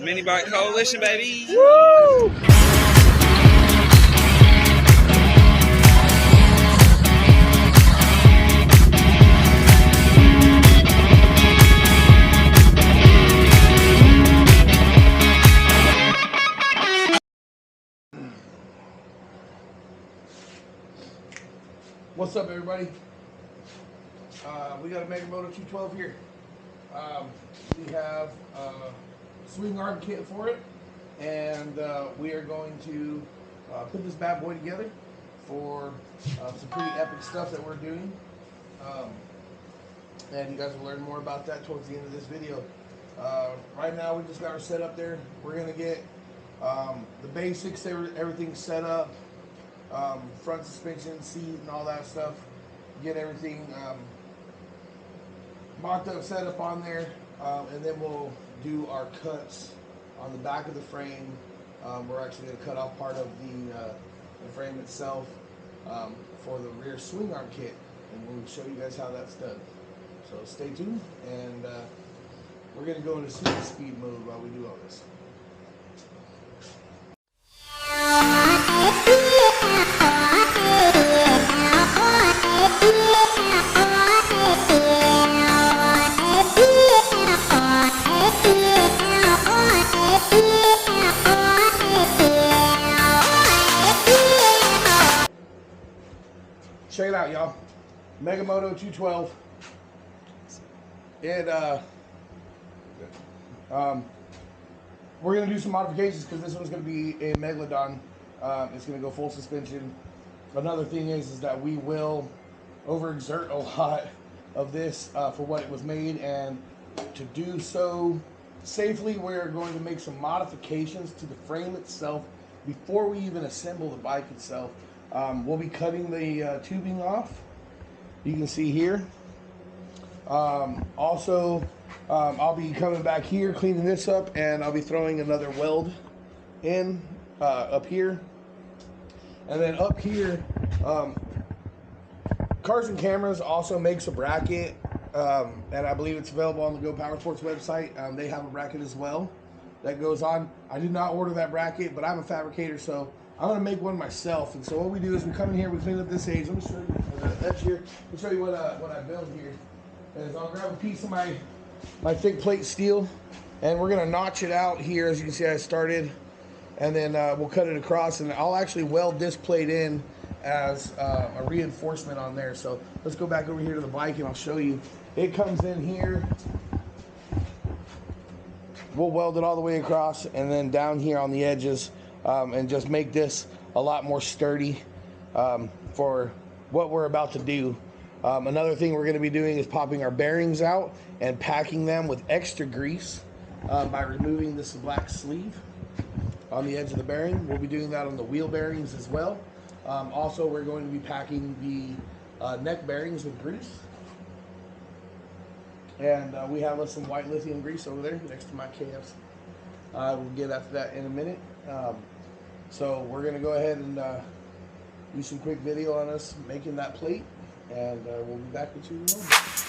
Mini Bike Coalition, baby. Woo! What's up, everybody? We got a Mega Moto 212 here. We have a swing arm kit for it, and we are going to put this bad boy together for some pretty epic stuff that we're doing. And you guys will learn more about that towards the end of this video. Right now, we just got our setup there. We're going to get the basics, everything set up. Front suspension, seat, and all that stuff. Get everything mocked up, set up on there, and then we'll do our cuts on the back of the frame. We're actually going to cut off part of the frame itself for the rear swing arm kit, and we'll show you guys how that's done. So stay tuned, and we're going to go into super speed mode while we do all this. Check it out, y'all. Mega Moto 212. And we're gonna do some modifications because this one's gonna be a Megalodon. It's gonna go full suspension. Another thing is that we will overexert a lot of this for what it was made, and to do so safely, we're going to make some modifications to the frame itself before we even assemble the bike itself. We'll be cutting the tubing off. You can see here. Also, I'll be coming back here, cleaning this up, and I'll be throwing another weld in up here. And then up here, Cars and Cameras also makes a bracket, and I believe it's available on the Go Power Sports website. They have a bracket as well that goes on. I did not order that bracket, but I'm a fabricator, so I'm gonna make one myself. And so what we do is we come in here, we clean up this edge. Let me show you that's here. Let me show you what I built here. Is I'll grab a piece of my thick plate steel, and we're gonna notch it out here. As you can see, I started, and then we'll cut it across, and I'll actually weld this plate in as a reinforcement on there. So let's go back over here to the bike, and I'll show you. It comes in here. We'll weld it all the way across, and then down here on the edges, and just make this a lot more sturdy for what we're about to do. Another thing we're going to be doing is popping our bearings out and packing them with extra grease by removing this black sleeve on the edge of the bearing. We'll be doing that on the wheel bearings as well. Also, we're going to be packing the neck bearings with grease. And we have some white lithium grease over there next to my KFs. We'll get after that in a minute. So we're going to go ahead and do some quick video on us making that plate, and we'll be back with you in a moment.